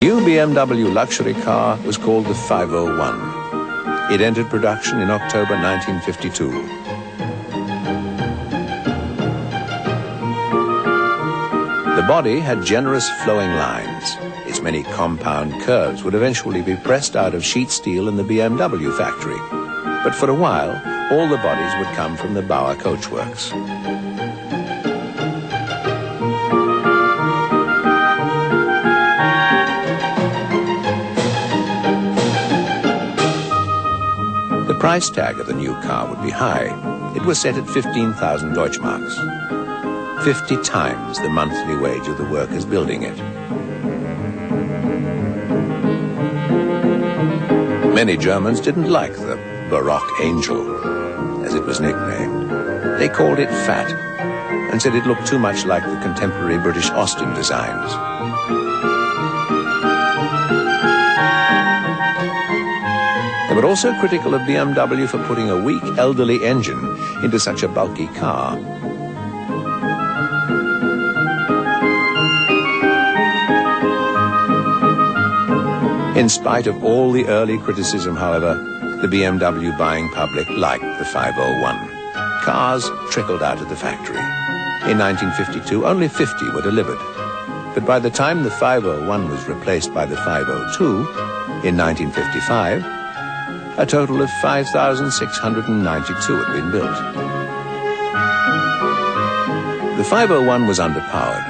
New BMW luxury car was called the 501. It entered production in October 1952. The body had generous flowing lines. Its many compound curves would eventually be pressed out of sheet steel in the BMW factory. But for a while, all the bodies would come from the Bauer coachworks. The price tag of the new car would be high. It was set at 15,000 Deutschmarks, 50 times the monthly wage of the workers building it. Many Germans didn't like the Baroque Angel, as it was nicknamed. They called it fat and said it looked too much like the contemporary British Austin designs. They were also critical of BMW for putting a weak, elderly engine into such a bulky car. In spite of all the early criticism, however, the BMW buying public liked the 501. Cars trickled out of the factory. In 1952, only 50 were delivered. But by the time the 501 was replaced by the 502, in 1955, a total of 5,692 had been built. The 501 was underpowered,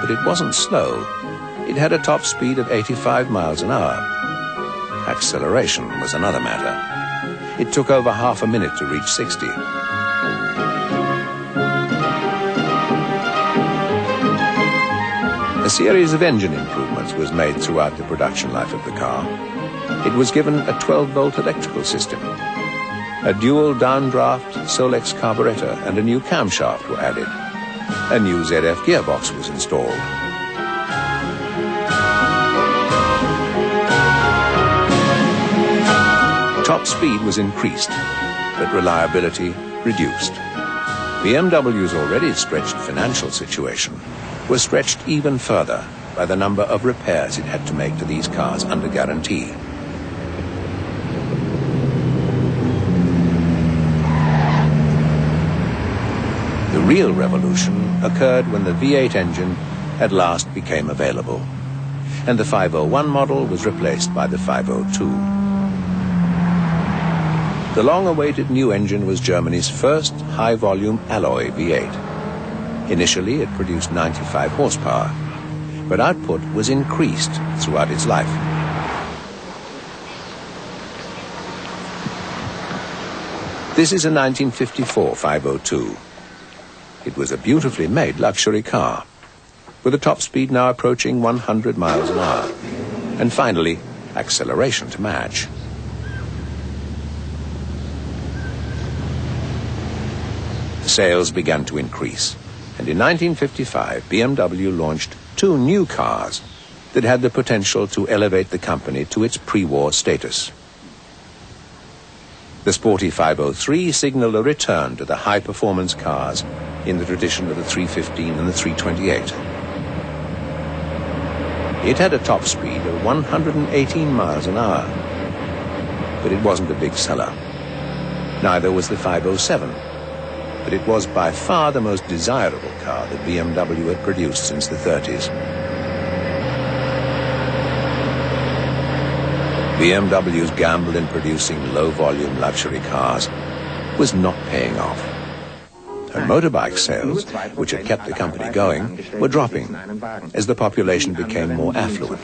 but it wasn't slow. It had a top speed of 85 miles an hour. Acceleration was another matter. It took over half a minute to reach 60. A series of engine improvements was made throughout the production life of the car. It was given a 12-volt electrical system. A dual downdraft Solex carburetor and a new camshaft were added. A new ZF gearbox was installed. Top speed was increased, but reliability reduced. BMW's already stretched financial situation was stretched even further by the number of repairs it had to make to these cars under guarantee. The real revolution occurred when the V8 engine at last became available, and the 501 model was replaced by the 502. The long-awaited new engine was Germany's first high-volume alloy V8. Initially, it produced 95 horsepower, but output was increased throughout its life. This is a 1954 502. It was a beautifully made luxury car, with a top speed now approaching 100 miles an hour, and finally, acceleration to match. Sales began to increase, and in 1955, BMW launched two new cars that had the potential to elevate the company to its pre-war status. The sporty 503 signaled a return to the high-performance cars in the tradition of the 315 and the 328. It had a top speed of 118 miles an hour, but it wasn't a big seller. Neither was the 507, but it was by far the most desirable car that BMW had produced since the 30s. BMW's gamble in producing low-volume luxury cars was not paying off. And motorbike sales, which had kept the company going, were dropping as the population became more affluent.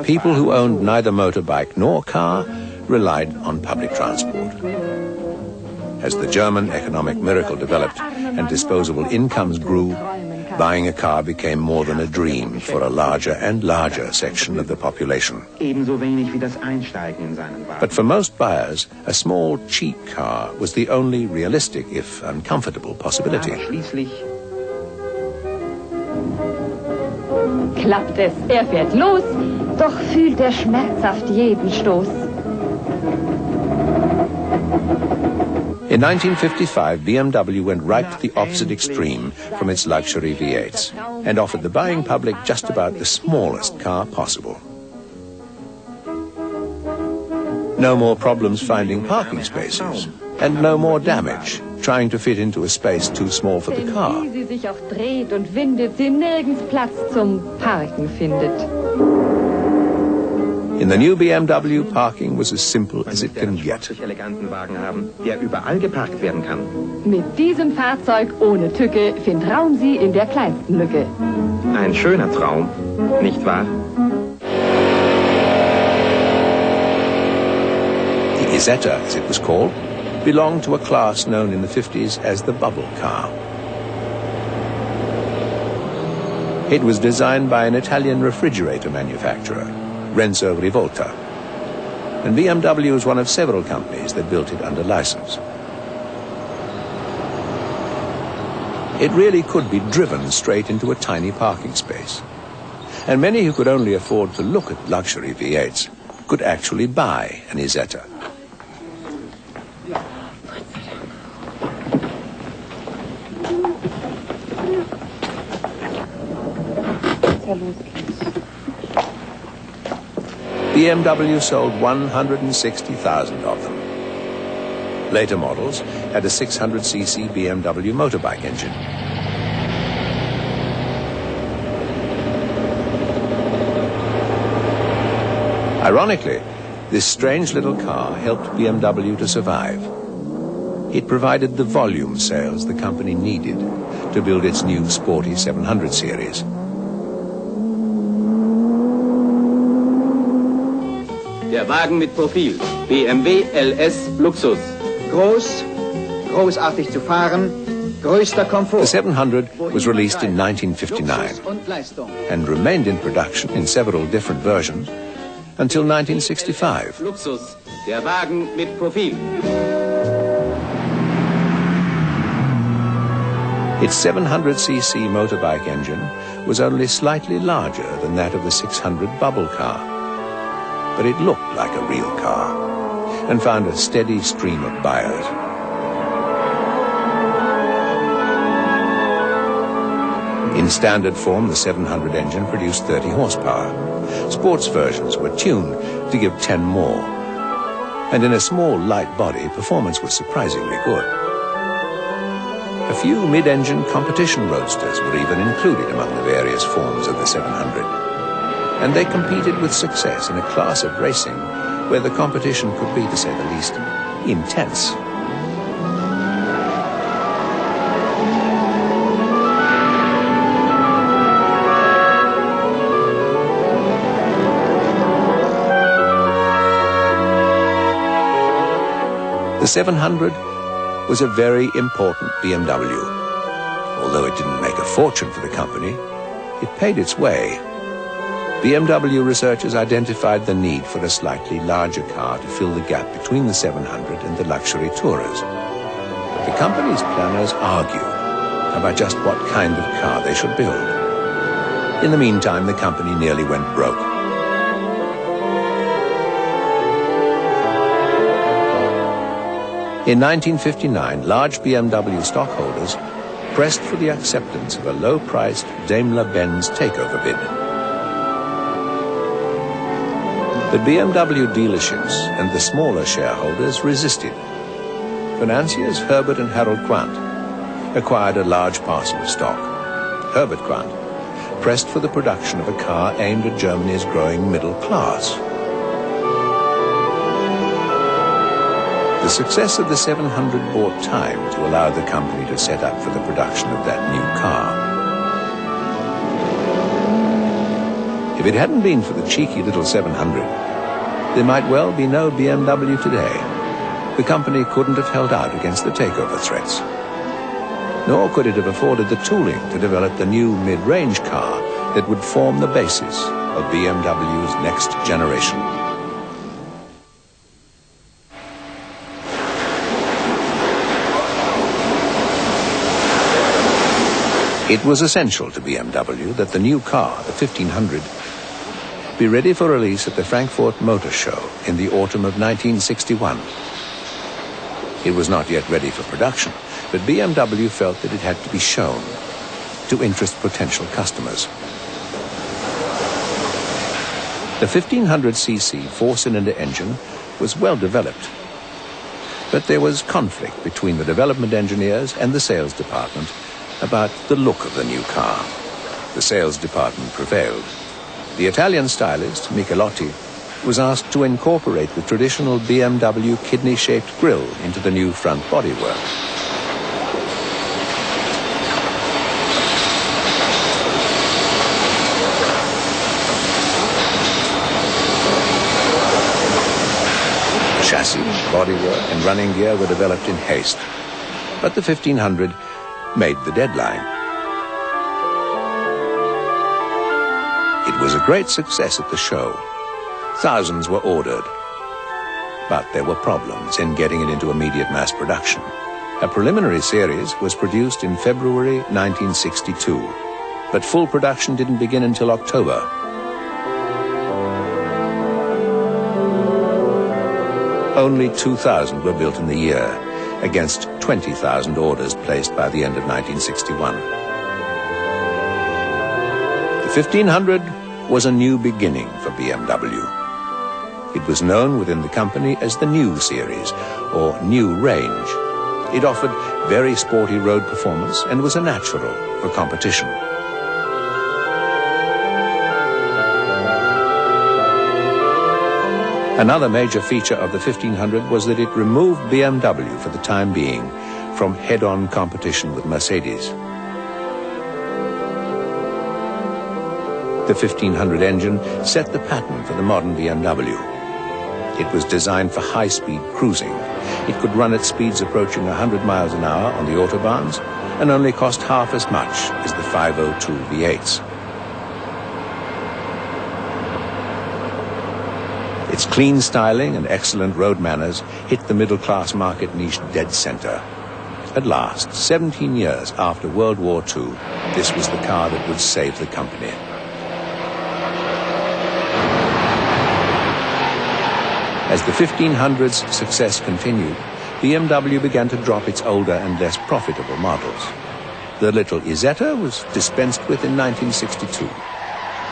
People who owned neither motorbike nor car relied on public transport. As the German economic miracle developed and disposable incomes grew, buying a car became more than a dream for a larger and larger section of the population. But for most buyers, a small, cheap car was the only realistic, if uncomfortable, possibility. Klappt es, fährt los, doch fühlt schmerzhaft jeden Stoß. In In 1955, BMW went right to the opposite extreme from its luxury V8s and offered the buying public just about the smallest car possible. No more problems finding parking spaces, and no more damage trying to fit into a space too small for the car. Wie sie sich auch dreht und windet, sie nirgends Platz zum Parken findet. In the new BMW, parking was as simple as it can get. Mit diesem Fahrzeug ohne Tücke findet Raum sie in der kleinsten Lücke. Ein schöner Traum, nicht wahr? The Isetta, as it was called, belonged to a class known in the 50s as the bubble car. It was designed by an Italian refrigerator manufacturer, Renzo Rivolta, and BMW was one of several companies that built it under license. It really could be driven straight into a tiny parking space, and many who could only afford to look at luxury V8s could actually buy an Isetta. BMW sold 160,000 of them. Later models had a 600cc BMW motorbike engine. Ironically, this strange little car helped BMW to survive. It provided the volume sales the company needed to build its new sporty 700 series. Der Wagen mit Profil. BMW LS Luxus. Groß, großartig zu fahren, größter Komfort. The 700 was released in 1959 and remained in production in several different versions until 1965. Luxus. Der Wagen mit Profil. Its 700cc motorbike engine was only slightly larger than that of the 600 bubble car, but it looked like a real car and found a steady stream of buyers. In standard form, the 700 engine produced 30 horsepower. Sports versions were tuned to give 10 more. And in a small, light body, performance was surprisingly good. A few mid-engine competition roadsters were even included among the various forms of the 700. And they competed with success in a class of racing where the competition could be, to say the least, intense. The 700 was a very important BMW. Although it didn't make a fortune for the company, it paid its way. BMW researchers identified the need for a slightly larger car to fill the gap between the 700 and the luxury tourers. But the company's planners argued about just what kind of car they should build. In the meantime, the company nearly went broke. In 1959, large BMW stockholders pressed for the acceptance of a low-priced Daimler-Benz takeover bid. But BMW dealerships and the smaller shareholders resisted. Financiers Herbert and Harold Quandt acquired a large parcel of stock. Herbert Quandt pressed for the production of a car aimed at Germany's growing middle class. The success of the 700 bought time to allow the company to set up for the production of that new car. If it hadn't been for the cheeky little 700, there might well be no BMW today. The company couldn't have held out against the takeover threats. Nor could it have afforded the tooling to develop the new mid-range car that would form the basis of BMW's next generation. It was essential to BMW that the new car, the 1500, be ready for release at the Frankfurt Motor Show in the autumn of 1961. It was not yet ready for production, but BMW felt that it had to be shown to interest potential customers. The 1500cc four-cylinder engine was well developed, but there was conflict between the development engineers and the sales department about the look of the new car. The sales department prevailed. The Italian stylist, Michelotti, was asked to incorporate the traditional BMW kidney-shaped grille into the new front bodywork. Chassis, bodywork and running gear were developed in haste, but the 1500 made the deadline. It was a great success at the show. Thousands were ordered, but there were problems in getting it into immediate mass production. A preliminary series was produced in February 1962, but full production didn't begin until October. Only 2,000 were built in the year, against 20,000 orders placed by the end of 1961. The 1500 was a new beginning for BMW. It was known within the company as the New Series, or New Range. It offered very sporty road performance and was a natural for competition. Another major feature of the 1500 was that it removed BMW for the time being from head-on competition with Mercedes. The 1500 engine set the pattern for the modern BMW. It was designed for high-speed cruising. It could run at speeds approaching 100 miles an hour on the autobahns and only cost half as much as the 502 V8s. Its clean styling and excellent road manners hit the middle-class market niche dead center. At last, 17 years after World War II, this was the car that would save the company. As the 1500's success continued, BMW began to drop its older and less profitable models. The little Isetta was dispensed with in 1962.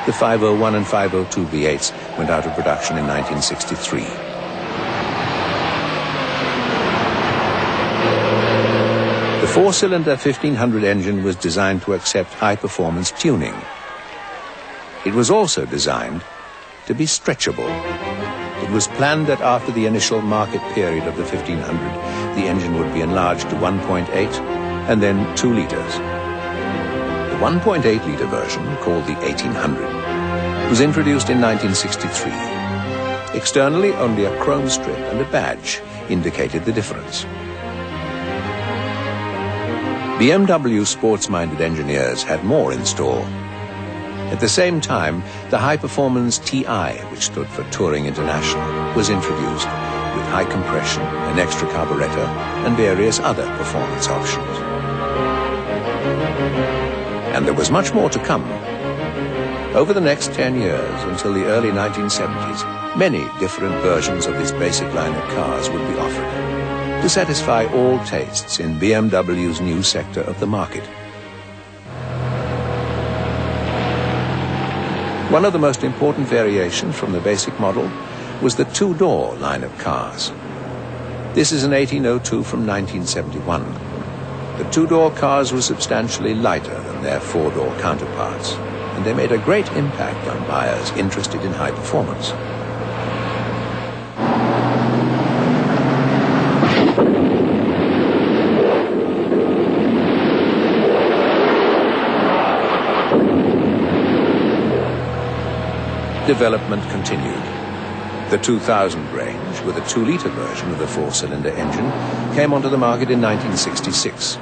The 501 and 502 V8s went out of production in 1963. The four-cylinder 1500 engine was designed to accept high-performance tuning. It was also designed to be stretchable. It was planned that after the initial market period of the 1500, the engine would be enlarged to 1.8 and then 2 liters. The 1.8-liter version, called the 1800, was introduced in 1963. Externally, only a chrome strip and a badge indicated the difference. BMW's sports-minded engineers had more in store. At the same time, the high-performance TI, which stood for Touring International, was introduced with high compression, an extra carburetor, and various other performance options. And there was much more to come. Over the next 10 years, until the early 1970s, many different versions of this basic line of cars would be offered to satisfy all tastes in BMW's new sector of the market. One of the most important variations from the basic model was the two-door line of cars. This is an 1802 from 1971. The two-door cars were substantially lighter than their four-door counterparts, and they made a great impact on buyers interested in high performance. Development continued. The 2000 range, with a 2-liter version of the four-cylinder engine, came onto the market in 1966.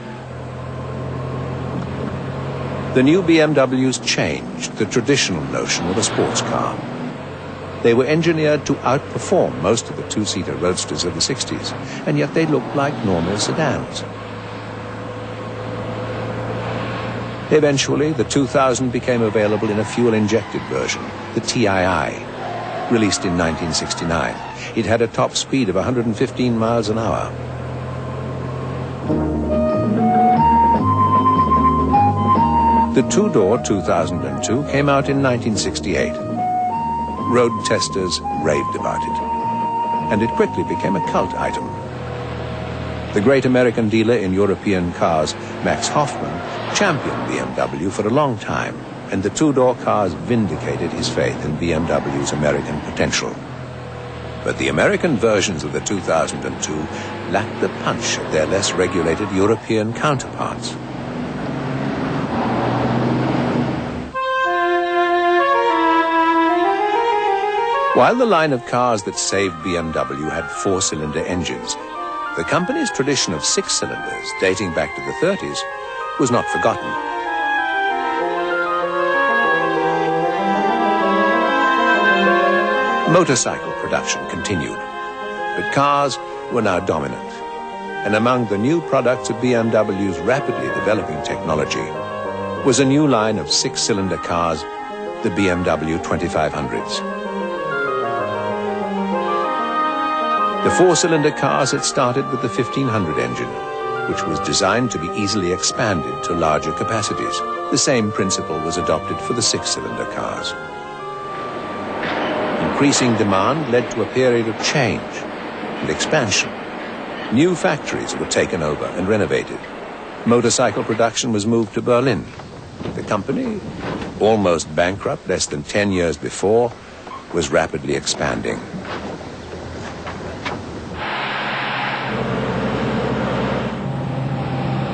The new BMWs changed the traditional notion of a sports car. They were engineered to outperform most of the two-seater roadsters of the 60s, and yet they looked like normal sedans. Eventually, the 2000 became available in a fuel-injected version, the TII, released in 1969. It had a top speed of 115 miles an hour. The two-door 2002 came out in 1968. Road testers raved about it, and it quickly became a cult item. The great American dealer in European cars, Max Hoffman, championed BMW for a long time, and the two-door cars vindicated his faith in BMW's American potential. But the American versions of the 2002 lacked the punch of their less regulated European counterparts. While the line of cars that saved BMW had four-cylinder engines, the company's tradition of six cylinders, dating back to the 30s, was not forgotten. Motorcycle production continued, but cars were now dominant. And among the new products of BMW's rapidly developing technology was a new line of six-cylinder cars, the BMW 2500s. The four-cylinder cars had started with the 1500 engine, which was designed to be easily expanded to larger capacities. The same principle was adopted for the six-cylinder cars. Increasing demand led to a period of change and expansion. New factories were taken over and renovated. Motorcycle production was moved to Berlin. The company, almost bankrupt less than 10 years before, was rapidly expanding.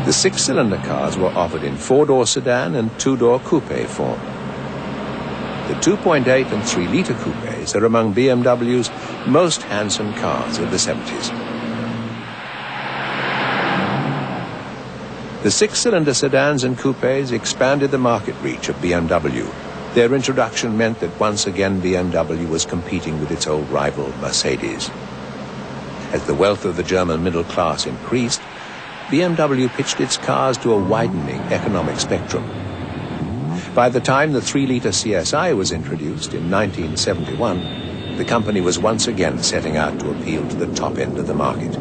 The six-cylinder cars were offered in four-door sedan and two-door coupe form. The 2.8 and 3-liter coupes are among BMW's most handsome cars of the 70s. The six-cylinder sedans and coupes expanded the market reach of BMW. Their introduction meant that once again BMW was competing with its old rival, Mercedes. As the wealth of the German middle class increased, BMW pitched its cars to a widening economic spectrum. By the time the 3-liter CSI was introduced in 1971, the company was once again setting out to appeal to the top end of the market.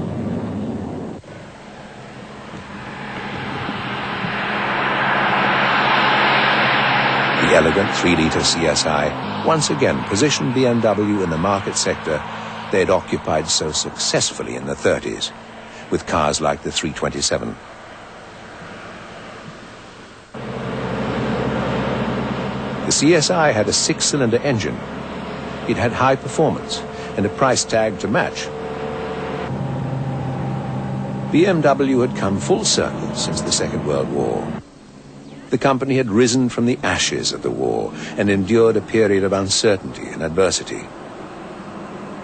The elegant 3-liter CSI once again positioned BMW in the market sector they had occupied so successfully in the 30s, with cars like the 327. The CSI had a six-cylinder engine. It had high performance and a price tag to match. BMW had come full circle since the Second World War. The company had risen from the ashes of the war and endured a period of uncertainty and adversity.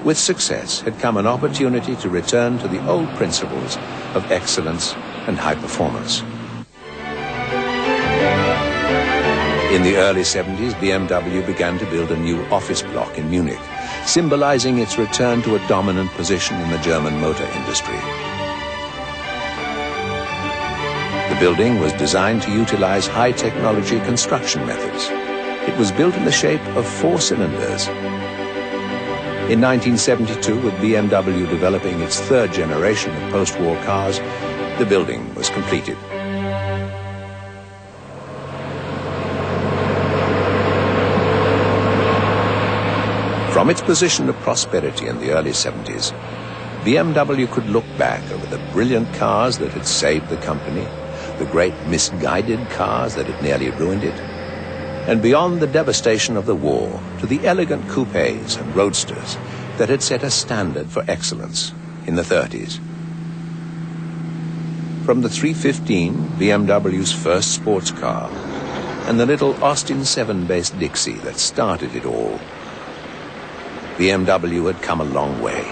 With success had come an opportunity to return to the old principles of excellence and high performance. In the early 70s, BMW began to build a new office block in Munich, symbolizing its return to a dominant position in the German motor industry. The building was designed to utilize high-technology construction methods. It was built in the shape of four cylinders. In 1972, with BMW developing its third generation of post-war cars, the building was completed. From its position of prosperity in the early 70s, BMW could look back over the brilliant cars that had saved the company, the great misguided cars that had nearly ruined it, and beyond the devastation of the war to the elegant coupes and roadsters that had set a standard for excellence in the 30s. From the 315, BMW's first sports car, and the little Austin 7-based Dixie that started it all, BMW had come a long way.